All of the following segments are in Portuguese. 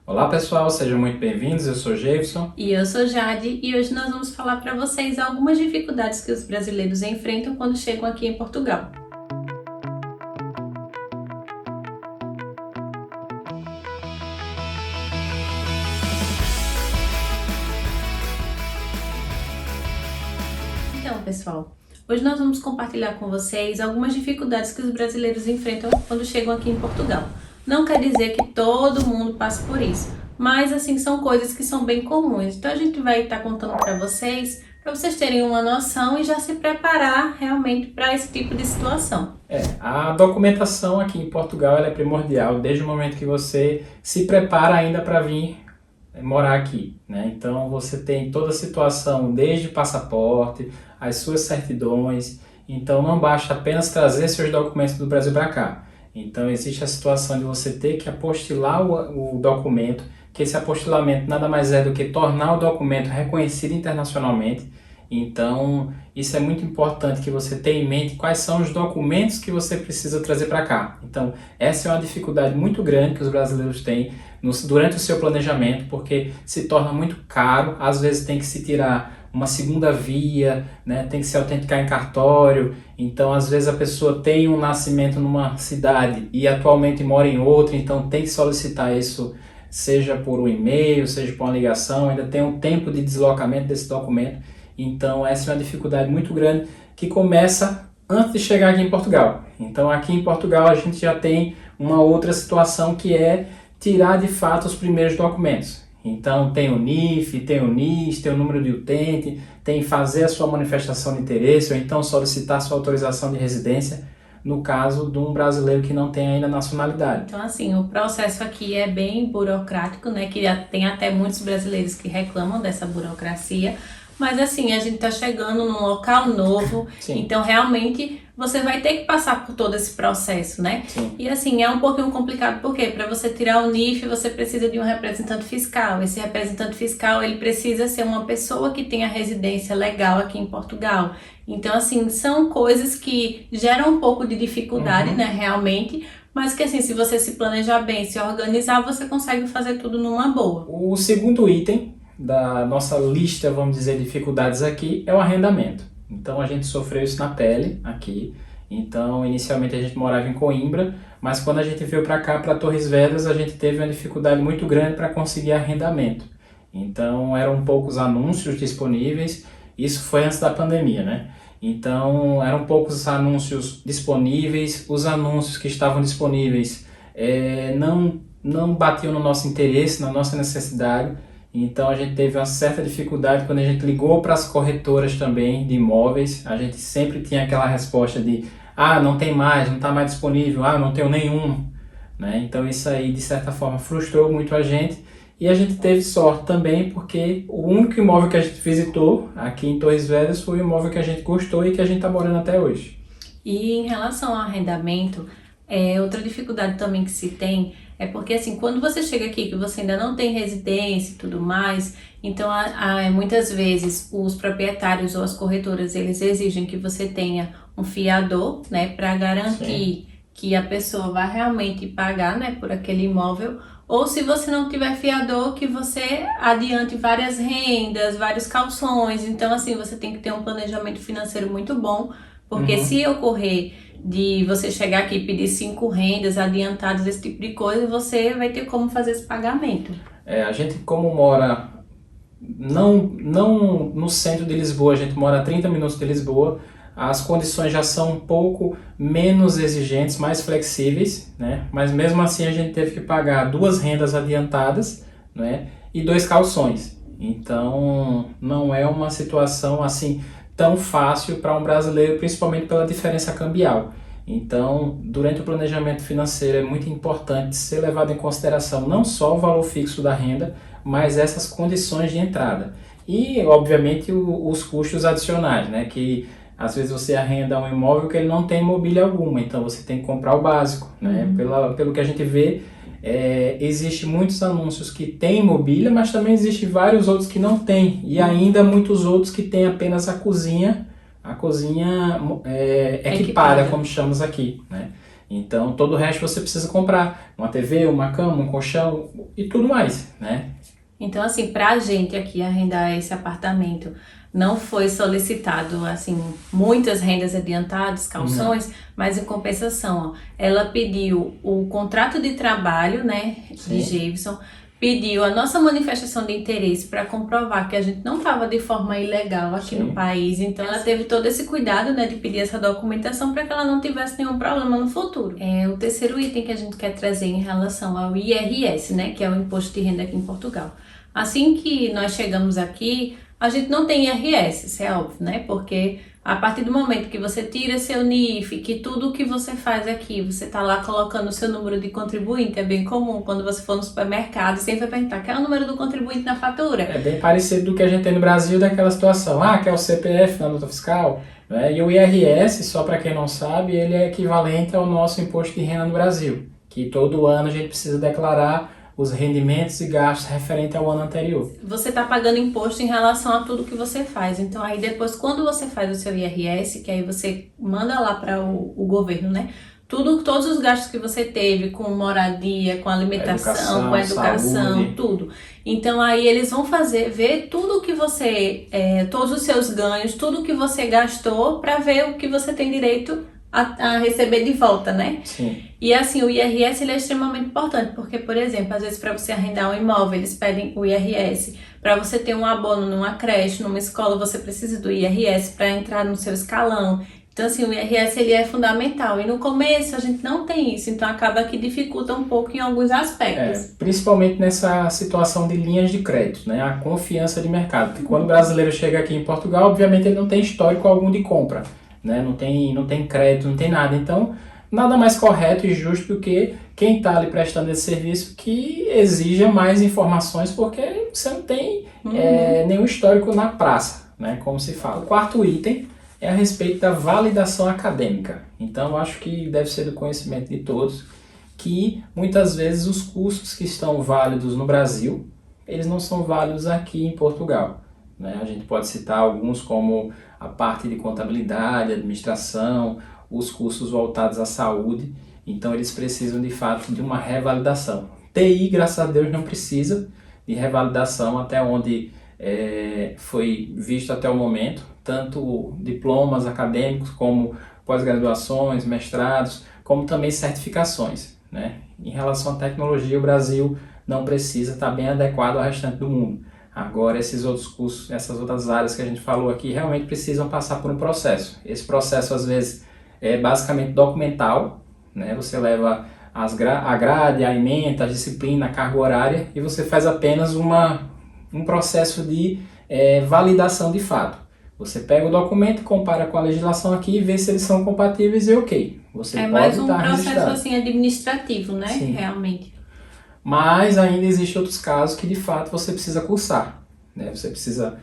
Olá pessoal, sejam muito bem-vindos, eu sou Jefferson. E eu sou Jade e hoje nós vamos falar para vocês algumas dificuldades que os brasileiros enfrentam quando chegam aqui em Portugal. Então, pessoal, hoje nós vamos compartilhar com vocês algumas dificuldades que os brasileiros enfrentam quando chegam aqui em Portugal. Não quer dizer que todo mundo passe por isso, mas assim são coisas que são bem comuns. Então a gente vai estar contando para vocês terem uma noção e já se preparar realmente para esse tipo de situação. A documentação aqui em Portugal ela é primordial desde o momento que você se prepara ainda para vir morar aqui, né? Então você tem toda a situação, desde passaporte, as suas certidões. Então não basta apenas trazer seus documentos do Brasil para cá. Então existe a situação de você ter que apostilar o documento, que esse apostilamento nada mais é do que tornar o documento reconhecido internacionalmente. Então isso é muito importante que você tenha em mente quais são os documentos que você precisa trazer para cá. Então essa é uma dificuldade muito grande que os brasileiros têm durante o seu planejamento, porque se torna muito caro, às vezes tem que se tirar uma segunda via, né? Tem que se autenticar em cartório. Então às vezes a pessoa tem um nascimento numa cidade e atualmente mora em outra, então tem que solicitar isso, seja por um e-mail, seja por uma ligação, ainda tem um tempo de deslocamento desse documento. Então essa é uma dificuldade muito grande que começa antes de chegar aqui em Portugal. Então aqui em Portugal a gente já tem uma outra situação que é tirar de fato os primeiros documentos. Então tem o NIF, tem o NIS, tem o número de utente, tem fazer a sua manifestação de interesse ou então solicitar sua autorização de residência no caso de um brasileiro que não tem ainda nacionalidade. Então assim, o processo aqui é bem burocrático, né? Que tem até muitos brasileiros que reclamam dessa burocracia. Mas assim, a gente tá chegando num local novo, Sim. Então realmente você vai ter que passar por todo esse processo, né? Sim. E assim, é um pouquinho complicado, porque para você tirar o NIF, você precisa de um representante fiscal. Esse representante fiscal, ele precisa ser uma pessoa que tenha residência legal aqui em Portugal. Então assim, são coisas que geram um pouco de dificuldade, né, realmente, mas que assim, se você se planejar bem, se organizar, você consegue fazer tudo numa boa. O segundo item da nossa lista, vamos dizer, de dificuldades aqui é o arrendamento. Então a gente sofreu isso na pele aqui. Então inicialmente a gente morava em Coimbra, mas quando a gente veio para cá, para Torres Vedras, a gente teve uma dificuldade muito grande para conseguir arrendamento. Então eram poucos anúncios disponíveis, isso foi antes da pandemia, né? Então eram poucos anúncios disponíveis, os anúncios que estavam disponíveis não batiam no nosso interesse, na nossa necessidade. Então a gente teve uma certa dificuldade quando a gente ligou para as corretoras também de imóveis. A gente sempre tinha aquela resposta de não tem mais, não está mais disponível, não tenho nenhum, né? Então isso aí de certa forma frustrou muito a gente e a gente teve sorte também porque o único imóvel que a gente visitou aqui em Torres Vedras foi o imóvel que a gente gostou e que a gente está morando até hoje. E em relação ao arrendamento, outra dificuldade também que se tem é porque assim, quando você chega aqui que você ainda não tem residência e tudo mais, então muitas vezes os proprietários ou as corretoras, eles exigem que você tenha um fiador, né, para garantir que a pessoa vai realmente pagar, né, por aquele imóvel, ou se você não tiver fiador, que você adiante várias rendas, vários calções. Então assim, você tem que ter um planejamento financeiro muito bom, porque se ocorrer de você chegar aqui e pedir 5 rendas adiantadas, esse tipo de coisa, você vai ter como fazer esse pagamento. A gente como mora não no centro de Lisboa, a gente mora a 30 minutos de Lisboa, as condições já são um pouco menos exigentes, mais flexíveis, né? Mas mesmo assim a gente teve que pagar 2 rendas adiantadas, né? E 2 calções. Então não é uma situação assim tão fácil para um brasileiro, principalmente pela diferença cambial. Então, durante o planejamento financeiro é muito importante ser levado em consideração não só o valor fixo da renda, mas essas condições de entrada. E, obviamente, os custos adicionais, né? Que às vezes você arrenda um imóvel que ele não tem mobília alguma, então você tem que comprar o básico, né? Pelo que a gente vê, existe muitos anúncios que têm mobília, mas também existe vários outros que não têm, e ainda muitos outros que têm apenas a cozinha equipada, como chamamos aqui, né? Então, todo o resto você precisa comprar. Uma TV, uma cama, um colchão e tudo mais, né? Então, assim, pra gente aqui arrendar esse apartamento, não foi solicitado, assim, muitas rendas adiantadas, calções, mas em compensação, ó, ela pediu o contrato de trabalho, né, de Sim. Gevson, pediu a nossa manifestação de interesse para comprovar que a gente não estava de forma ilegal aqui Sim. no país. Então, ela teve todo esse cuidado, né, de pedir essa documentação para que ela não tivesse nenhum problema no futuro. O terceiro item que a gente quer trazer em relação ao IRS, né, que é o Imposto de Renda aqui em Portugal. Assim que nós chegamos aqui, a gente não tem IRS, isso é óbvio, né? Porque a partir do momento que você tira seu NIF, que tudo que você faz aqui, você tá lá colocando o seu número de contribuinte, é bem comum quando você for no supermercado, sempre vai perguntar, qual é o número do contribuinte na fatura? É bem parecido do que a gente tem no Brasil, daquela situação, que é o CPF na nota fiscal, né? E o IRS, só para quem não sabe, ele é equivalente ao nosso imposto de renda no Brasil, que todo ano a gente precisa declarar os rendimentos e gastos referentes ao ano anterior. Você está pagando imposto em relação a tudo que você faz. Então, aí depois, quando você faz o seu IRS, que aí você manda lá para o governo, né? Todos os gastos que você teve com moradia, com alimentação, com educação, saúde. tudo. Então, aí eles vão ver tudo que você, todos os seus ganhos, tudo que você gastou, para ver o que você tem direito a receber de volta, né? Sim. E assim, o IRS ele é extremamente importante, porque, por exemplo, às vezes para você arrendar um imóvel, eles pedem o IRS. Para você ter um abono numa creche, numa escola, você precisa do IRS para entrar no seu escalão. Então, assim, o IRS ele é fundamental. E no começo a gente não tem isso, então acaba que dificulta um pouco em alguns aspectos. Principalmente nessa situação de linhas de crédito, né? A confiança de mercado. Porque quando o brasileiro chega aqui em Portugal, obviamente ele não tem histórico algum de compra, né? Não tem crédito, não tem nada. Então, nada mais correto e justo do que quem está ali prestando esse serviço que exija mais informações, porque você não tem nenhum histórico na praça, né? Como se fala. O quarto item é a respeito da validação acadêmica. Então, eu acho que deve ser do conhecimento de todos que muitas vezes os cursos que estão válidos no Brasil, eles não são válidos aqui em Portugal, né? A gente pode citar alguns como a parte de contabilidade, administração, os cursos voltados à saúde, então eles precisam de fato de uma revalidação. TI, graças a Deus, não precisa de revalidação até onde foi visto até o momento, tanto diplomas acadêmicos como pós-graduações, mestrados, como também certificações, né? Em relação à tecnologia, o Brasil não precisa, está bem adequado ao restante do mundo. Agora, esses outros cursos, essas outras áreas que a gente falou aqui, realmente precisam passar por um processo. Esse processo, às vezes, é basicamente documental, né? Você leva a grade, a ementa, a disciplina, a carga horária, e você faz apenas um processo de validação de fato. Você pega o documento, compara com a legislação aqui e vê se eles são compatíveis e ok. Você pode mais um estar processo registrado. assim administrativo, né? Sim. Realmente. Mas ainda existem outros casos que de fato você precisa cursar, né? Você precisa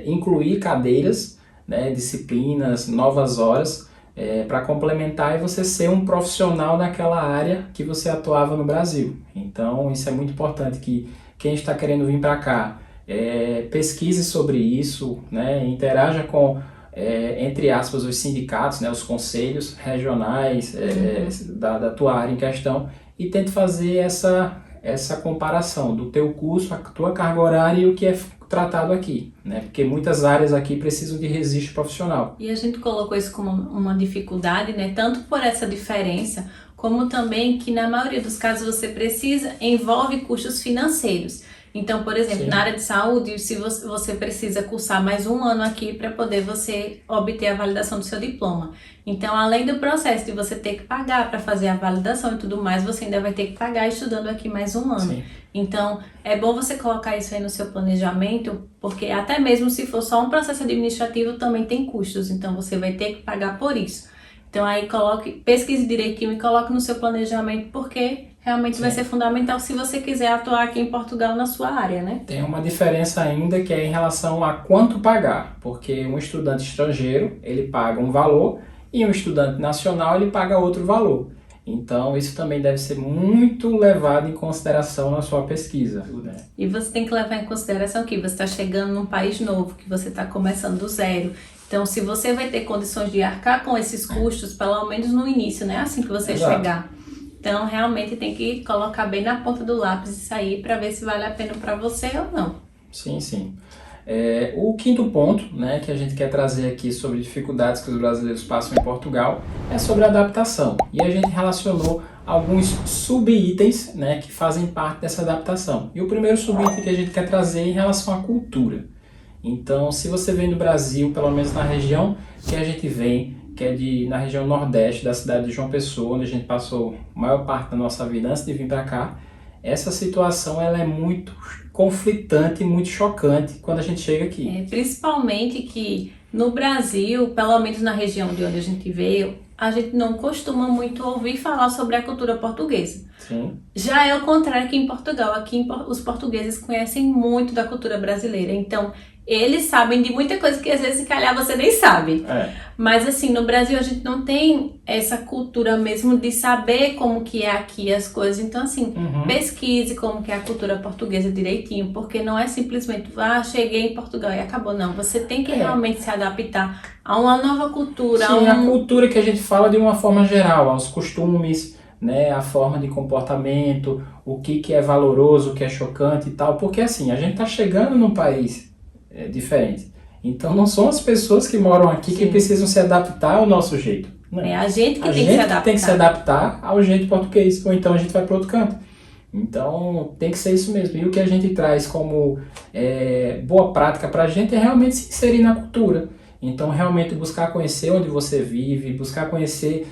incluir cadeiras, né, disciplinas, novas horas para complementar e você ser um profissional naquela área que você atuava no Brasil. Então isso é muito importante que quem está querendo vir para cá pesquise sobre isso, né, interaja com, entre aspas, os sindicatos, né, os conselhos regionais da tua área em questão e tente fazer essa comparação do teu curso, a tua carga horária e o que é tratado aqui, né? Porque muitas áreas aqui precisam de registro profissional. E a gente colocou isso como uma dificuldade, né? Tanto por essa diferença, como também que na maioria dos casos você envolve custos financeiros. Então, por exemplo, Sim. na área de saúde, se você precisa cursar mais um ano aqui para poder você obter a validação do seu diploma. Então, além do processo de você ter que pagar para fazer a validação e tudo mais, você ainda vai ter que pagar estudando aqui mais um ano. Sim. Então, é bom você colocar isso aí no seu planejamento, porque até mesmo se for só um processo administrativo, também tem custos. Então, você vai ter que pagar por isso. Então, aí pesquise direitinho e coloque no seu planejamento, porque realmente vai ser fundamental se você quiser atuar aqui em Portugal na sua área, né? Tem uma diferença ainda que é em relação a quanto pagar, porque um estudante estrangeiro, ele paga um valor e um estudante nacional, ele paga outro valor. Então, isso também deve ser muito levado em consideração na sua pesquisa. E você tem que levar em consideração que você está chegando num país novo, que você está começando do zero. Então, se você vai ter condições de arcar com esses custos, pelo menos no início, né? Assim que você Exato. chegar. Então, realmente tem que colocar bem na ponta do lápis e sair para ver se vale a pena para você ou não. Sim, sim. O quinto ponto, né, que a gente quer trazer aqui sobre dificuldades que os brasileiros passam em Portugal é sobre adaptação. E a gente relacionou alguns sub-itens, né, que fazem parte dessa adaptação. E o primeiro sub-item que a gente quer trazer é em relação à cultura. Então, se você vem do Brasil, pelo menos na região que a gente vem, que é na região nordeste da cidade de João Pessoa, onde a gente passou a maior parte da nossa vida antes de vir para cá, essa situação ela é muito conflitante, muito chocante quando a gente chega aqui. Principalmente que no Brasil, pelo menos na região de onde a gente veio, a gente não costuma muito ouvir falar sobre a cultura portuguesa. Sim. Já é o contrário aqui em Portugal. Aqui os portugueses conhecem muito da cultura brasileira. Então, eles sabem de muita coisa que às vezes, se calhar, você nem sabe. Mas assim, no Brasil a gente não tem essa cultura mesmo de saber como que é aqui as coisas. Então assim, pesquise como que é a cultura portuguesa direitinho, porque não é simplesmente, cheguei em Portugal e acabou. Não, você tem que realmente se adaptar a uma nova cultura. Sim, a cultura que a gente fala de uma forma geral, aos costumes, né, a forma de comportamento, o que é valoroso, o que é chocante e tal. Porque assim, a gente está chegando num país diferente. Então não são as pessoas que moram aqui que precisam se adaptar ao nosso jeito. Não. É a gente que tem que se adaptar ao jeito português, ou então a gente vai para outro canto. Então tem que ser isso mesmo. E o que a gente traz como boa prática para a gente é realmente se inserir na cultura. Então realmente buscar conhecer onde você vive, buscar conhecer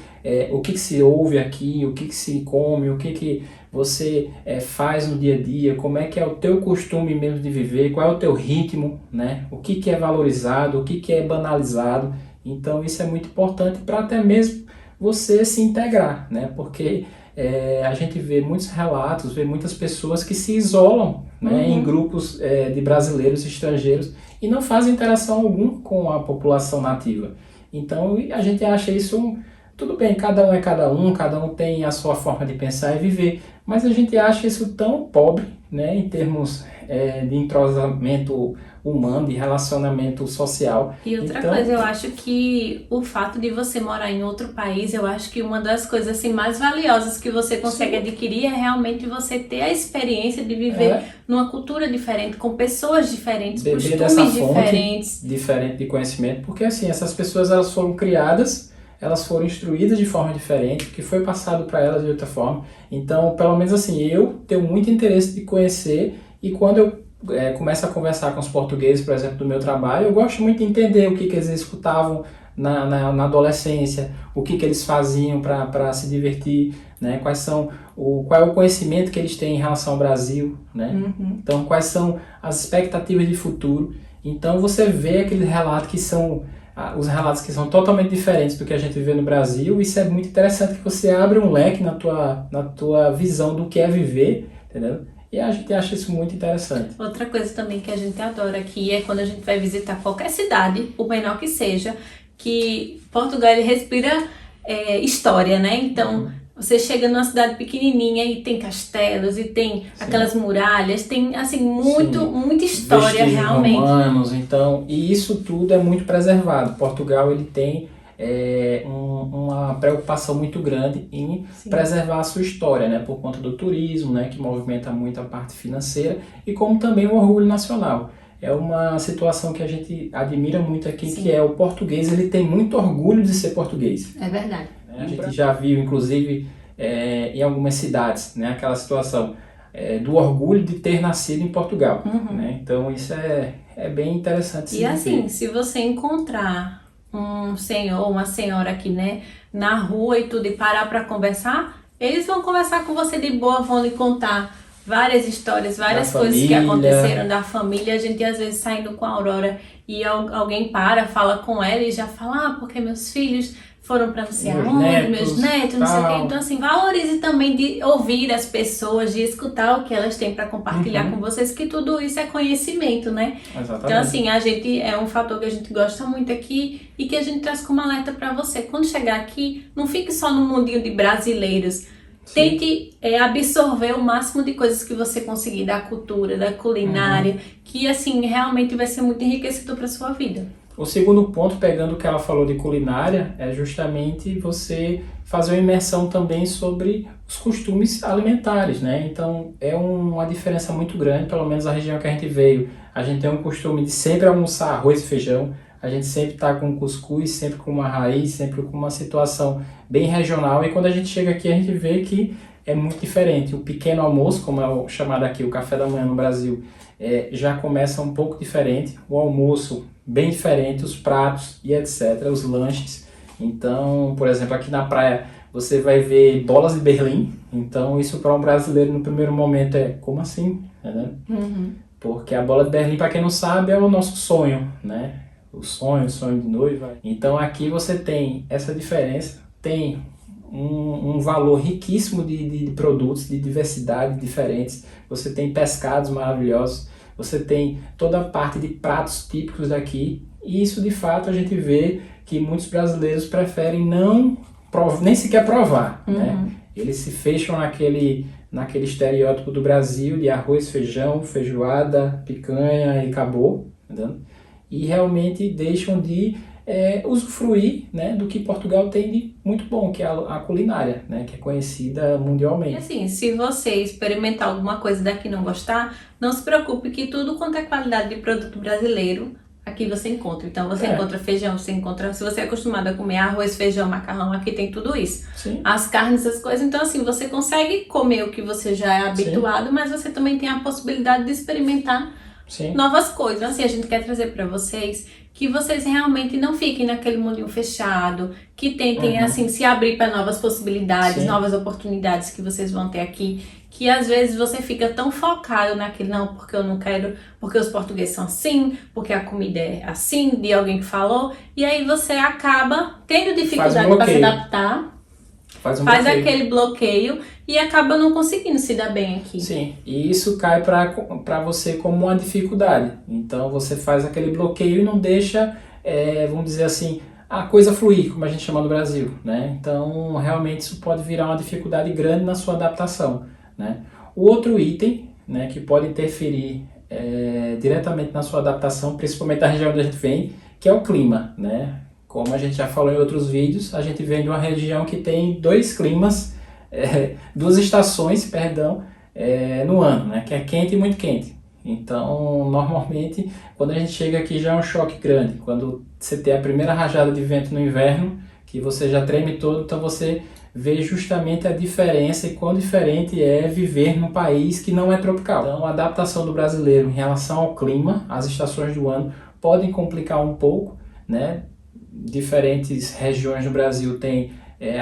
o que se ouve aqui, o que se come, o que você faz no dia a dia, como é que é o teu costume mesmo de viver, qual é o teu ritmo, né? O que é valorizado, o que é banalizado. Então isso é muito importante para até mesmo você se integrar, né? Porque a gente vê muitos relatos, vê muitas pessoas que se isolam, né, em grupos de brasileiros estrangeiros e não fazem interação alguma com a população nativa. Então a gente acha isso, tudo bem, cada um tem a sua forma de pensar e viver, mas a gente acha isso tão pobre, né, em termos de entrosamento humano, de relacionamento social. E outra coisa, eu acho que o fato de você morar em outro país, eu acho que uma das coisas assim, mais valiosas que você consegue adquirir é realmente você ter a experiência de viver numa cultura diferente, com pessoas diferentes, beber costumes diferentes. Diferente de conhecimento, porque assim, essas pessoas elas foram criadas, elas foram instruídas de forma diferente, que foi passado para elas de outra forma. Então, pelo menos assim, eu tenho muito interesse de conhecer, e quando eu começo a conversar com os portugueses, por exemplo, do meu trabalho, eu gosto muito de entender o que eles escutavam na adolescência, o que eles faziam para se divertir, né? Qual é o conhecimento que eles têm em relação ao Brasil, né? Então, quais são as expectativas de futuro. Então, você vê aqueles relatos que são os relatos que são totalmente diferentes do que a gente vê no Brasil. Isso é muito interessante, que você abre um leque na tua visão do que é viver, entendeu? E a gente acha isso muito interessante. Outra coisa também que a gente adora aqui é quando a gente vai visitar qualquer cidade, por menor que seja, que Portugal ele respira história, né? Então, você chega numa cidade pequenininha e tem castelos, e tem aquelas muralhas, tem assim muita história. Vestígios realmente. Romanos, então, e isso tudo é muito preservado. Portugal ele tem uma preocupação muito grande em preservar a sua história, né, por conta do turismo, né, que movimenta muito a parte financeira, e como também o orgulho nacional. É uma situação que a gente admira muito aqui, que é o português, ele tem muito orgulho de ser português. É verdade. A gente já viu, inclusive, em algumas cidades, né, aquela situação do orgulho de ter nascido em Portugal. Né? Então isso é bem interessante. E assim, se você encontrar um senhor, uma senhora aqui, né, na rua e tudo, e parar para conversar, eles vão conversar com você de boa, vão lhe contar várias histórias, várias coisas que aconteceram da família. A gente às vezes saindo com a Aurora e alguém fala com ela e já fala, porque meus filhos foram para não sei aonde, meus netos, não sei o quê. Então assim, valorize também de ouvir as pessoas, de escutar o que elas têm para compartilhar com vocês, que tudo isso é conhecimento, né? Exatamente. Então assim, a gente é um fator que a gente gosta muito aqui e que a gente traz como alerta para você. Quando chegar aqui, não fique só no mundinho de brasileiros. Tente absorver o máximo de coisas que você conseguir da cultura, da culinária, que assim realmente vai ser muito enriquecedor para sua vida. O segundo ponto, pegando o que ela falou de culinária, é justamente você fazer uma imersão também sobre os costumes alimentares, né? Então, é uma diferença muito grande, pelo menos a região que a gente veio. A gente tem um costume de sempre almoçar arroz e feijão, a gente sempre está com cuscuz, sempre com uma raiz, sempre com uma situação bem regional, e quando a gente chega aqui, a gente vê que é muito diferente. O pequeno almoço, como é o chamado aqui, o café da manhã no Brasil, já começa um pouco diferente. O almoço, bem diferente, os pratos e etc., os lanches. Então, por exemplo, aqui na praia você vai ver bolas de Berlim. Então, isso para um brasileiro no primeiro momento é, como assim? Né? Porque a bola de Berlim, para quem não sabe, é o nosso sonho, né? O sonho de noiva. Então, aqui você tem essa diferença, tem um valor riquíssimo de produtos, de diversidade diferentes. Você tem pescados maravilhosos, você tem toda a parte de pratos típicos daqui, e isso de fato a gente vê que muitos brasileiros preferem nem sequer provar, né? Eles se fecham naquele estereótipo do Brasil de arroz, feijão, feijoada, picanha e acabou, entendeu? E realmente deixam de usufruir, né, do que Portugal tem de muito bom, que é a culinária, né, que é conhecida mundialmente. E assim, se você experimentar alguma coisa daqui e não gostar, não se preocupe que tudo quanto é qualidade de produto brasileiro, aqui você encontra. Então você encontra feijão, você encontra, se você é acostumado a comer arroz, feijão, macarrão, aqui tem tudo isso. Sim. As carnes, essas coisas. Então assim, você consegue comer o que você já é habituado, mas você também tem a possibilidade de experimentar novas coisas. Assim, a gente quer trazer para vocês que vocês realmente não fiquem naquele mundinho fechado, que tentem assim se abrir para novas possibilidades, novas oportunidades que vocês vão ter aqui, que às vezes você fica tão focado naquele, não, porque eu não quero, porque os portugueses são assim, porque a comida é assim, de alguém que falou, e aí você acaba tendo dificuldade para se adaptar, faz aquele bloqueio e acaba não conseguindo se dar bem aqui. Sim, e isso cai para você como uma dificuldade. Então você faz aquele bloqueio e não deixa, vamos dizer assim, a coisa fluir, como a gente chama no Brasil, né? Então realmente isso pode virar uma dificuldade grande na sua adaptação, né? O outro item, né, que pode interferir diretamente na sua adaptação, principalmente da região onde a gente vem, que é o clima, né? Como a gente já falou em outros vídeos, a gente vem de uma região que tem duas estações, perdão, no ano, né? Que é quente e muito quente. Então, normalmente, quando a gente chega aqui já é um choque grande. Quando você tem a primeira rajada de vento no inverno, que você já treme todo, então você vê justamente a diferença e quão diferente é viver num país que não é tropical. Então, a adaptação do brasileiro em relação ao clima, as estações do ano, podem complicar um pouco, né? Diferentes regiões do Brasil têm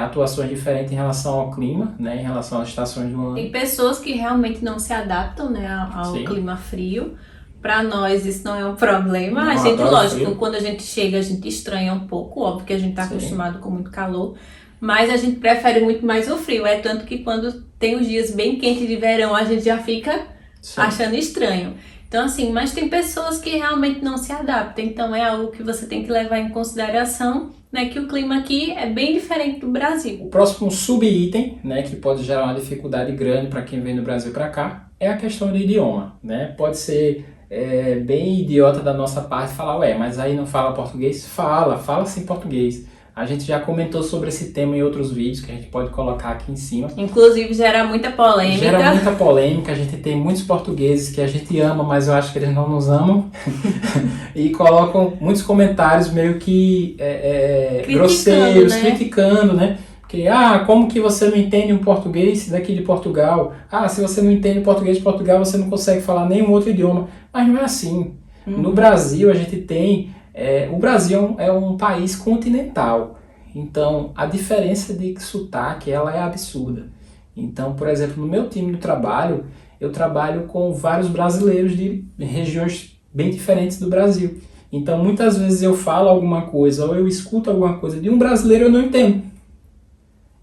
atuações diferentes em relação ao clima, né, em relação às estações do ano. Tem pessoas que realmente não se adaptam, né, ao clima frio. Para nós isso não é um problema. A gente, lógico, quando a gente chega a gente estranha um pouco, óbvio que a gente está acostumado com muito calor, mas a gente prefere muito mais o frio. É tanto que quando tem os dias bem quentes de verão a gente já fica achando estranho. Então assim, mas tem pessoas que realmente não se adaptam, então é algo que você tem que levar em consideração, né, que o clima aqui é bem diferente do Brasil. O próximo subitem, né, que pode gerar uma dificuldade grande para quem vem do Brasil para cá, é a questão do idioma, né? Pode ser bem idiota da nossa parte falar, mas aí não fala português? Fala sim português. A gente já comentou sobre esse tema em outros vídeos que a gente pode colocar aqui em cima. Inclusive gera muita polêmica. Gera muita polêmica, a gente tem muitos portugueses que a gente ama, mas eu acho que eles não nos amam. E colocam muitos comentários meio que grosseiros, criticando, né? Porque, como que você não entende um português daqui de Portugal? Se você não entende português de Portugal, você não consegue falar nenhum outro idioma. Mas não é assim. No Brasil, a gente tem... o Brasil é um país continental, então a diferença de sotaque ela é absurda. Então, por exemplo, no meu time do trabalho, eu trabalho com vários brasileiros de regiões bem diferentes do Brasil. Então, muitas vezes eu falo alguma coisa ou eu escuto alguma coisa de um brasileiro e eu não entendo.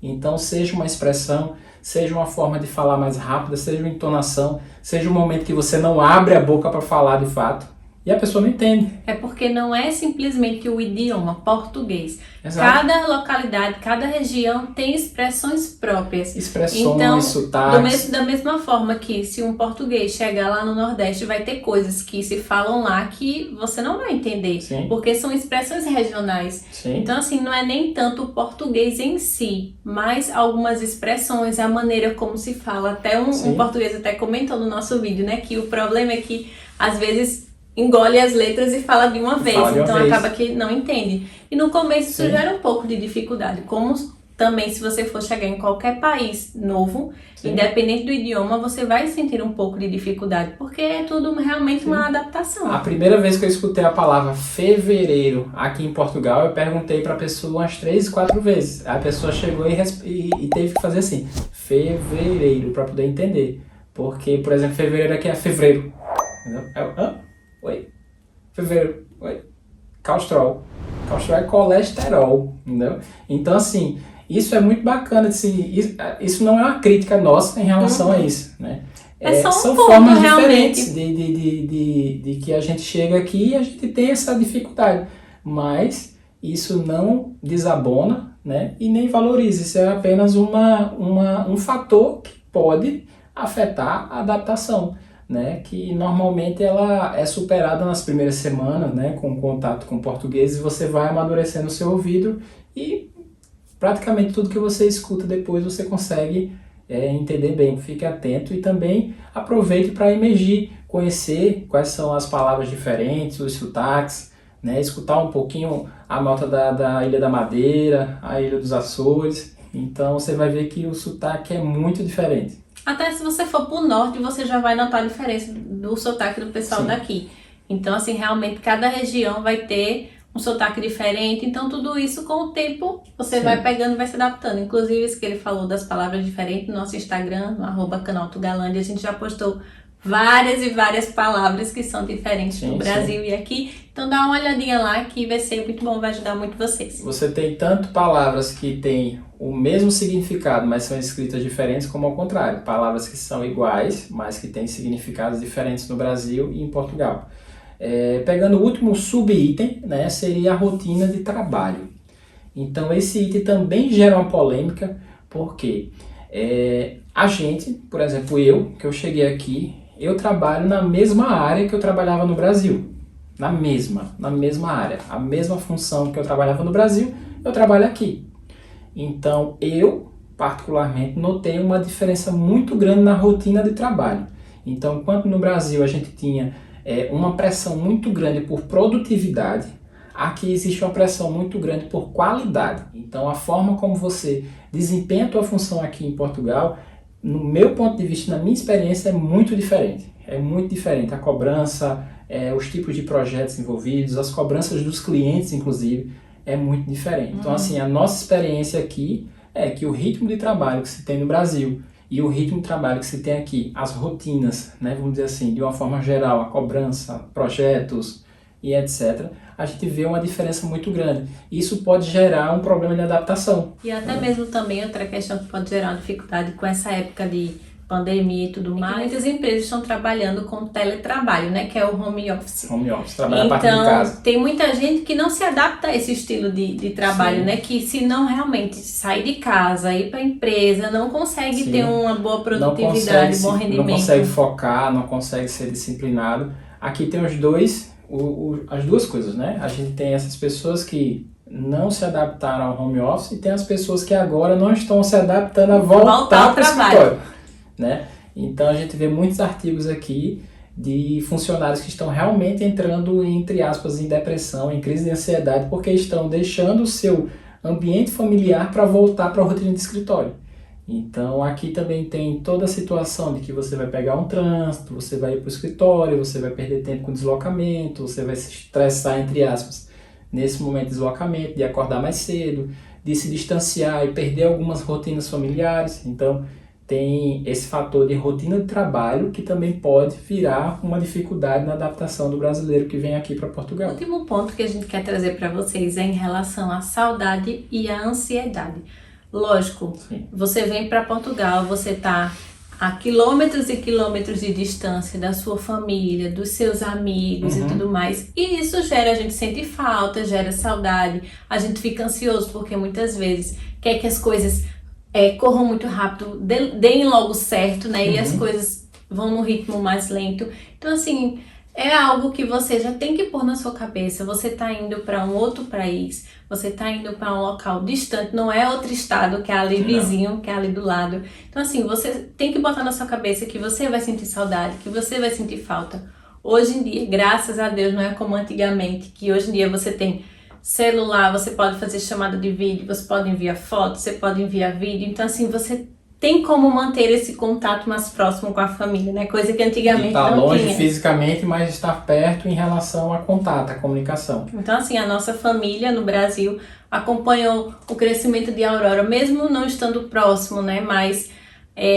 Então, seja uma expressão, seja uma forma de falar mais rápida, seja uma entonação, seja um momento que você não abre a boca para falar de fato, E a pessoa não entende. É porque não é simplesmente o idioma português. Exato. Cada localidade, cada região tem expressões próprias. Expressões, Então, sotaques. da mesma forma que se um português chegar lá no Nordeste, vai ter coisas que se falam lá que você não vai entender. Sim. Porque são expressões regionais. Sim. Então, assim, não é nem tanto o português em si, mas algumas expressões, a maneira como se fala. Até um português até comentou no nosso vídeo, né? Que o problema é que, às vezes, engole as letras e fala de uma vez, então acaba que não entende. E no começo isso gera um pouco de dificuldade, como também se você for chegar em qualquer país novo, independente do idioma, você vai sentir um pouco de dificuldade, porque é tudo realmente uma adaptação. A primeira vez que eu escutei a palavra fevereiro aqui em Portugal, eu perguntei para a pessoa umas 3, 4 vezes. A pessoa chegou e teve que fazer assim, fevereiro, para poder entender. Porque, por exemplo, fevereiro aqui é fevereiro. Oi? Fevereiro. Oi? Castrol. Castrol é colesterol, entendeu? Então, assim, isso é muito bacana. Assim, isso não é uma crítica nossa em relação a isso, né? São formas diferentes de que a gente chega aqui e a gente tem essa dificuldade. Mas isso não desabona, né? E nem valoriza. Isso é apenas um fator que pode afetar a adaptação, né, que normalmente ela é superada nas primeiras semanas, né, com contato com o português, e você vai amadurecendo o seu ouvido e praticamente tudo que você escuta depois você consegue entender bem. Fique atento e também aproveite para emergir, conhecer quais são as palavras diferentes, os sotaques, né, escutar um pouquinho a nota da Ilha da Madeira, a Ilha dos Açores. Então você vai ver que o sotaque é muito diferente. Até se você for pro norte, você já vai notar a diferença do sotaque do pessoal daqui. Então, assim, realmente cada região vai ter um sotaque diferente. Então, tudo isso com o tempo você vai pegando e vai se adaptando. Inclusive, isso que ele falou das palavras diferentes no nosso Instagram, no @canaltogalândia, a gente já postou várias e várias palavras que são diferentes no Brasil e aqui. Então dá uma olhadinha lá que vai ser muito bom, vai ajudar muito vocês. Você tem tanto palavras que têm o mesmo significado, mas são escritas diferentes, como ao contrário. Palavras que são iguais, mas que têm significados diferentes no Brasil e em Portugal. Pegando o último sub-item, né, seria a rotina de trabalho. Então esse item também gera uma polêmica, porque a gente, por exemplo, que eu cheguei aqui, eu trabalho na mesma área que eu trabalhava no Brasil. Na mesma área. A mesma função que eu trabalhava no Brasil, eu trabalho aqui. Então, eu, particularmente, notei uma diferença muito grande na rotina de trabalho. Então, enquanto no Brasil a gente tinha uma pressão muito grande por produtividade, aqui existe uma pressão muito grande por qualidade. Então, a forma como você desempenha a sua função aqui em Portugal, no meu ponto de vista, na minha experiência, é muito diferente. É muito diferente. A cobrança, os tipos de projetos envolvidos, as cobranças dos clientes, inclusive, é muito diferente. Então, assim, a nossa experiência aqui é que o ritmo de trabalho que se tem no Brasil e o ritmo de trabalho que se tem aqui, as rotinas, né, vamos dizer assim, de uma forma geral, a cobrança, projetos e etc., a gente vê uma diferença muito grande. Isso pode gerar um problema de adaptação. E até mesmo também outra questão que pode gerar uma dificuldade com essa época de pandemia e tudo mais. Muitas empresas estão trabalhando com teletrabalho, né? Que é o home office. Home office, trabalhar a partir de casa. Então, tem muita gente que não se adapta a esse estilo de trabalho, né? Que se não realmente sair de casa, ir para a empresa, não consegue ter uma boa produtividade, bom rendimento. Não consegue focar, não consegue ser disciplinado. Aqui tem as duas coisas, né? A gente tem essas pessoas que não se adaptaram ao home office e tem as pessoas que agora não estão se adaptando a voltar para o escritório, né? Então a gente vê muitos artigos aqui de funcionários que estão realmente entrando, entre aspas, em depressão, em crise de ansiedade, porque estão deixando o seu ambiente familiar para voltar para a rotina de escritório. Então aqui também tem toda a situação de que você vai pegar um trânsito, você vai ir para o escritório, você vai perder tempo com deslocamento, você vai se estressar, entre aspas, nesse momento de deslocamento, de acordar mais cedo, de se distanciar e perder algumas rotinas familiares. Então tem esse fator de rotina de trabalho que também pode virar uma dificuldade na adaptação do brasileiro que vem aqui para Portugal. O último ponto que a gente quer trazer para vocês é em relação à saudade e à ansiedade. Lógico, você vem para Portugal, você está a quilômetros e quilômetros de distância da sua família, dos seus amigos e tudo mais. E isso a gente sente falta, gera saudade, a gente fica ansioso porque muitas vezes quer que as coisas corram muito rápido, deem logo certo, né? E as coisas vão no ritmo mais lento. Então, assim, é algo que você já tem que pôr na sua cabeça. Você está indo para um outro país, você está indo para um local distante, não é outro estado que é ali vizinho, que é ali do lado. Então, assim, você tem que botar na sua cabeça que você vai sentir saudade, que você vai sentir falta. Hoje em dia, graças a Deus, não é como antigamente, que hoje em dia você tem celular, você pode fazer chamada de vídeo, você pode enviar foto, você pode enviar vídeo. Então, assim, você tem como manter esse contato mais próximo com a família, né? Coisa que antigamente não tinha. Está longe fisicamente, mas estar perto em relação a contato, a comunicação. Então, assim, a nossa família no Brasil acompanhou o crescimento de Aurora, mesmo não estando próximo, né? Mas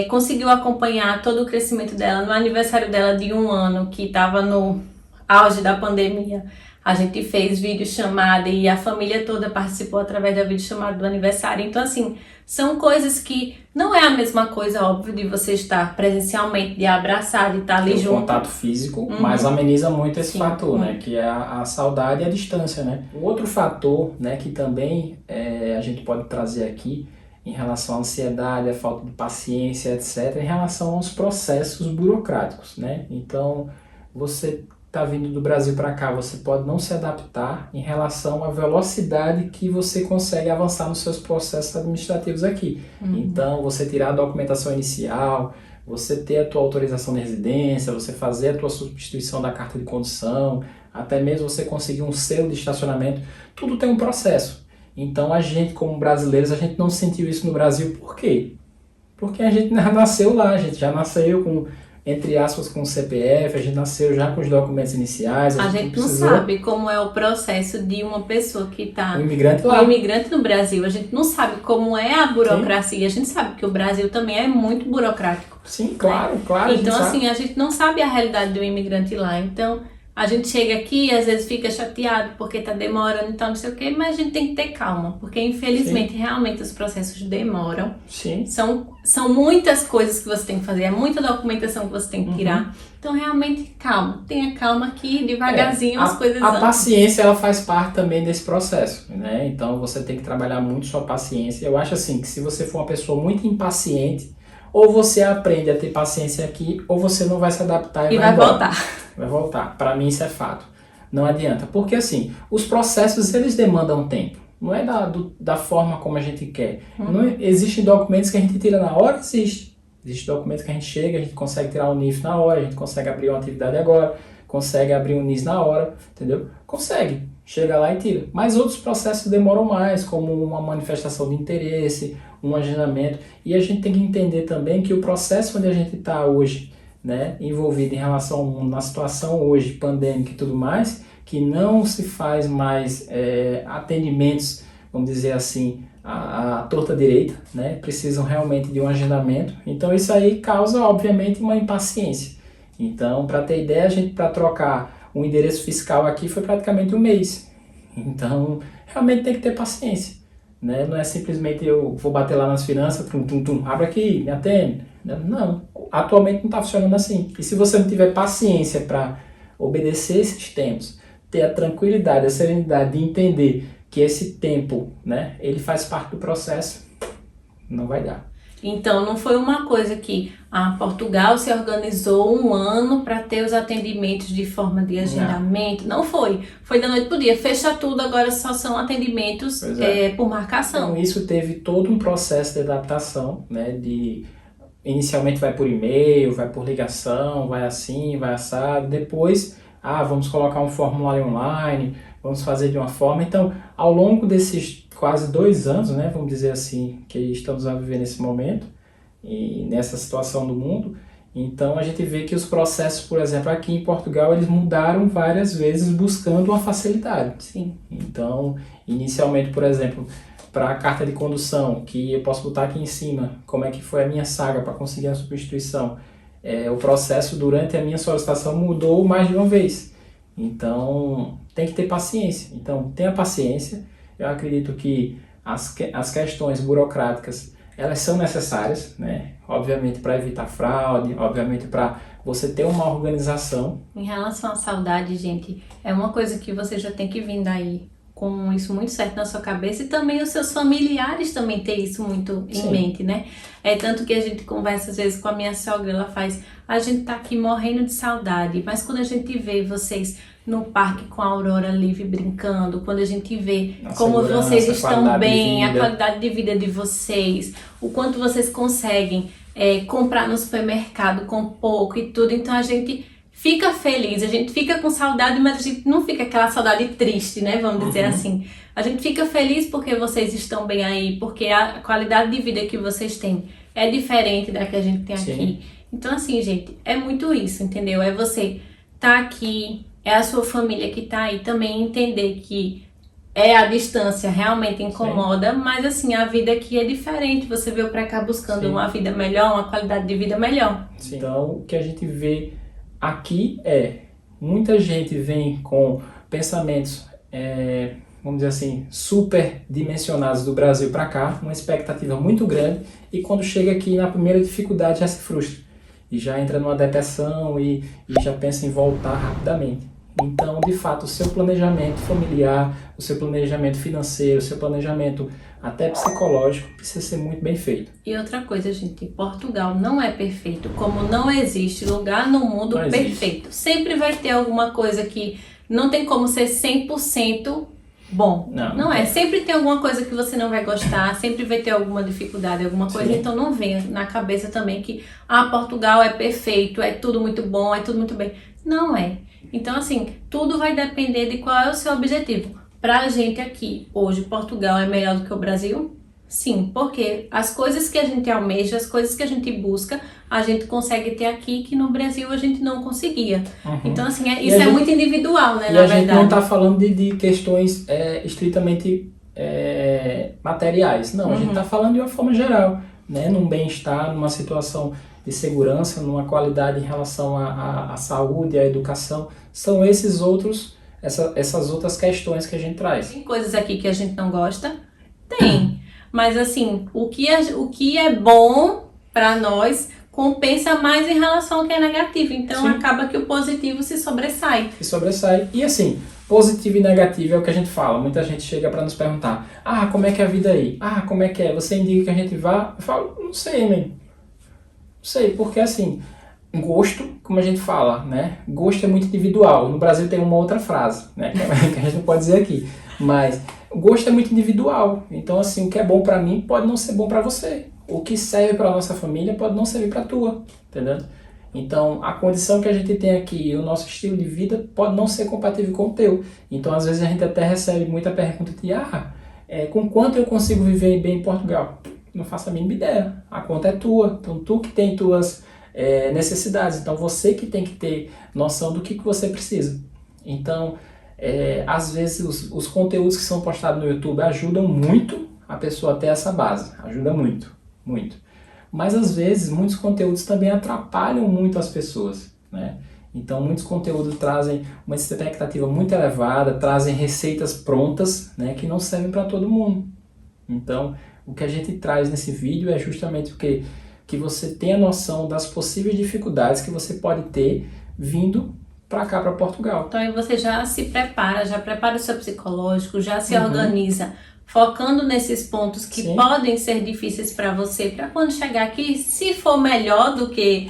conseguiu acompanhar todo o crescimento dela. No aniversário dela de 1 ano, que estava no auge da pandemia, a gente fez videochamada e a família toda participou através da videochamada do aniversário. Então, assim, são coisas que não é a mesma coisa, óbvio, de você estar presencialmente, de abraçar, de estar ali junto. O contato físico, mas ameniza muito esse fator, né? Que é a saudade e a distância, né? Um outro fator, né, que também a gente pode trazer aqui em relação à ansiedade, à falta de paciência, etc., em relação aos processos burocráticos, né? Então, você está vindo do Brasil para cá, você pode não se adaptar em relação à velocidade que você consegue avançar nos seus processos administrativos aqui. Então, você tirar a documentação inicial, você ter a tua autorização de residência, você fazer a tua substituição da carta de condução, até mesmo você conseguir um selo de estacionamento, tudo tem um processo. Então, a gente, como brasileiros, a gente não sentiu isso no Brasil. Por quê? Porque a gente nasceu lá, a gente já nasceu com, entre aspas, com o CPF, a gente nasceu já com os documentos iniciais. A gente não sabe como é o processo de uma pessoa que está... Um imigrante lá. Um imigrante no Brasil. A gente não sabe como é a burocracia. Sim. A gente sabe que o Brasil também é muito burocrático. Sim, claro, claro. Então, assim, a gente não sabe a realidade do imigrante lá. Então, a gente chega aqui e às vezes fica chateado porque está demorando e tal, não sei o quê, mas a gente tem que ter calma, porque infelizmente, realmente os processos demoram. Sim. São muitas coisas que você tem que fazer, é muita documentação que você tem que tirar. Então, realmente, calma. Tenha calma aqui, devagarzinho as coisas andam. A paciência, ela faz parte também desse processo, né? Então, você tem que trabalhar muito sua paciência. Eu acho assim, que se você for uma pessoa muito impaciente, ou você aprende a ter paciência aqui, ou você não vai se adaptar e vai voltar. Vai voltar. Para mim isso é fato. Não adianta. Porque assim, os processos eles demandam tempo. Não é da forma como a gente quer. Não existem documentos que a gente tira na hora, existe. Existem documentos que a gente chega, a gente consegue tirar o NIF na hora, a gente consegue abrir uma atividade agora, consegue abrir um NIS na hora, entendeu? Consegue. Chega lá e tira. Mas outros processos demoram mais, como uma manifestação de interesse, um agendamento. E a gente tem que entender também que o processo onde a gente está hoje, né, envolvido em relação ao mundo, na situação hoje pandêmica e tudo mais, que não se faz mais atendimentos, vamos dizer assim, à torta direita, né, precisam realmente de um agendamento. Então isso aí causa, obviamente, uma impaciência. Então, para ter ideia, a gente, para trocar um endereço fiscal aqui foi praticamente 1 mês. Então, realmente tem que ter paciência, né? Não é simplesmente eu vou bater lá nas finanças, abre aqui, me atende. Não, atualmente não está funcionando assim. E se você não tiver paciência para obedecer esses tempos, ter a tranquilidade, a serenidade de entender que esse tempo, né, ele faz parte do processo, não vai dar. Então, não foi uma coisa que Portugal se organizou 1 ano para ter os atendimentos de forma de agendamento. Não foi. Foi da noite para o dia. Fecha tudo, agora só são atendimentos por marcação. Então, isso teve todo um processo de adaptação, né? Inicialmente vai por e-mail, vai por ligação, vai assim, vai assado. Depois, vamos colocar um formulário online, vamos fazer de uma forma. Então, ao longo desses quase 2 anos, né, vamos dizer assim, que estamos a viver nesse momento e nessa situação do mundo, então a gente vê que os processos, por exemplo, aqui em Portugal, eles mudaram várias vezes buscando uma facilidade. Sim. Então, inicialmente, por exemplo, para a carta de condução, que eu posso botar aqui em cima, como é que foi a minha saga para conseguir a substituição, o processo durante a minha solicitação mudou mais de uma vez. Então, tem que ter paciência. Então, tenha paciência. Eu acredito que as questões burocráticas, elas são necessárias, né? Obviamente para evitar fraude, obviamente para você ter uma organização. Em relação à saudade, gente, é uma coisa que você já tem que vir daí com isso muito certo na sua cabeça, e também os seus familiares também ter isso muito em mente, né? É tanto que a gente conversa às vezes com a minha sogra, ela faz, a gente tá aqui morrendo de saudade, mas quando a gente vê vocês no parque com a Aurora Livre brincando, quando a gente vê como vocês estão bem, a qualidade de vida de vocês, o quanto vocês conseguem comprar no supermercado com pouco e tudo, então a gente fica feliz, a gente fica com saudade, mas a gente não fica aquela saudade triste, né? Vamos dizer assim. A gente fica feliz porque vocês estão bem aí, porque a qualidade de vida que vocês têm é diferente da que a gente tem aqui. Então, assim, gente, é muito isso, entendeu? É você tá aqui, é a sua família que tá aí também entender que a distância realmente incomoda, mas assim, a vida aqui é diferente. Você veio pra cá buscando uma vida melhor, uma qualidade de vida melhor. Então, o que a gente vê aqui muita gente vem com pensamentos, vamos dizer assim, super dimensionados do Brasil para cá, uma expectativa muito grande, e quando chega aqui na primeira dificuldade já se frustra, e já entra numa depressão e já pensa em voltar rapidamente. Então, de fato, o seu planejamento familiar, o seu planejamento financeiro, o seu planejamento até psicológico precisa ser muito bem feito. E outra coisa, gente, Portugal não é perfeito, como não existe lugar no mundo perfeito. Sempre vai ter alguma coisa que não tem como ser 100% bom. Não é. Sempre tem alguma coisa que você não vai gostar, sempre vai ter alguma dificuldade, alguma coisa. Então não venha na cabeça também que Portugal é perfeito, é tudo muito bom, é tudo muito bem. Não é. Então, assim, tudo vai depender de qual é o seu objetivo. Pra gente aqui, hoje, Portugal é melhor do que o Brasil? Sim, porque as coisas que a gente almeja, as coisas que a gente busca, a gente consegue ter aqui que no Brasil a gente não conseguia. Então, assim, isso é muito individual, né, na verdade. E a gente não tá falando de questões estritamente materiais. Não, a gente tá falando de uma forma geral, né, num bem-estar, numa situação de segurança, numa qualidade em relação à saúde, à educação. São essas outras questões que a gente traz. Tem coisas aqui que a gente não gosta? Tem. Mas assim, o que é bom para nós compensa mais em relação ao que é negativo. Então acaba que o positivo se sobressai. E assim, positivo e negativo é o que a gente fala. Muita gente chega para nos perguntar: como é que é a vida aí? Como é que é? Você indica que a gente vá? Eu falo, não sei, man. Não sei, porque assim, gosto, como a gente fala, né? Gosto é muito individual. No Brasil tem uma outra frase, né? Que a gente não pode dizer aqui. Mas gosto é muito individual. Então, assim, o que é bom pra mim pode não ser bom pra você. O que serve pra nossa família pode não servir pra tua, entendeu? Então, a condição que a gente tem aqui e o nosso estilo de vida pode não ser compatível com o teu. Então, às vezes a gente até recebe muita pergunta de com quanto eu consigo viver bem em Portugal? Não faço a mínima ideia. A conta é tua. Então, tu que tem tuas necessidades. Então, você que tem que ter noção do que você precisa. Então, às vezes, os conteúdos que são postados no YouTube ajudam muito a pessoa a ter essa base. Ajuda muito, muito. Mas, às vezes, muitos conteúdos também atrapalham muito as pessoas, né? Então, muitos conteúdos trazem uma expectativa muito elevada, trazem receitas prontas, né, que não servem para todo mundo. Então, o que a gente traz nesse vídeo é justamente o que você tenha noção das possíveis dificuldades que você pode ter vindo para cá, para Portugal. Então aí você já se prepara, já prepara o seu psicológico, já se organiza, focando nesses pontos que podem ser difíceis para você, para quando chegar aqui, se for melhor do que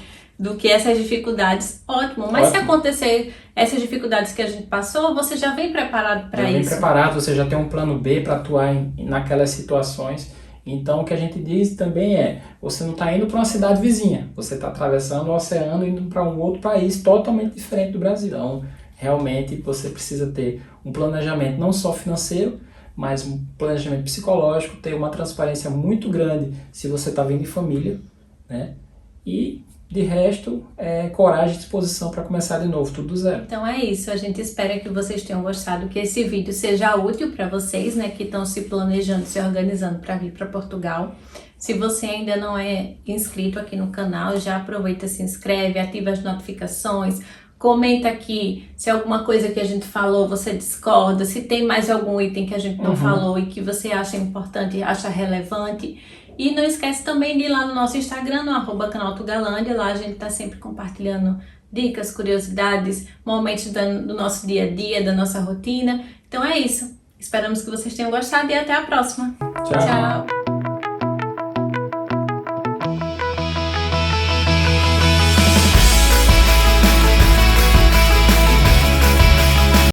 essas dificuldades, ótimo. Mas se acontecer essas dificuldades que a gente passou, você já vem preparado para isso. Já vem preparado, você já tem um plano B para atuar naquelas situações. Então, o que a gente diz também você não está indo para uma cidade vizinha, você está atravessando o oceano e indo para um outro país totalmente diferente do Brasil. Então, realmente, você precisa ter um planejamento não só financeiro, mas um planejamento psicológico, ter uma transparência muito grande se você está vindo de família, né? E, de resto, coragem e disposição para começar de novo, tudo do zero. Então é isso, a gente espera que vocês tenham gostado, que esse vídeo seja útil para vocês, né, que estão se planejando, se organizando para vir para Portugal. Se você ainda não é inscrito aqui no canal, já aproveita, se inscreve, ativa as notificações, comenta aqui se alguma coisa que a gente falou você discorda, se tem mais algum item que a gente não falou e que você acha importante, acha relevante. E não esquece também de ir lá no nosso Instagram, no @canaltogalândia. Lá a gente tá sempre compartilhando dicas, curiosidades, momentos do nosso dia a dia, da nossa rotina. Então é isso. Esperamos que vocês tenham gostado e até a próxima. Tchau. Tchau.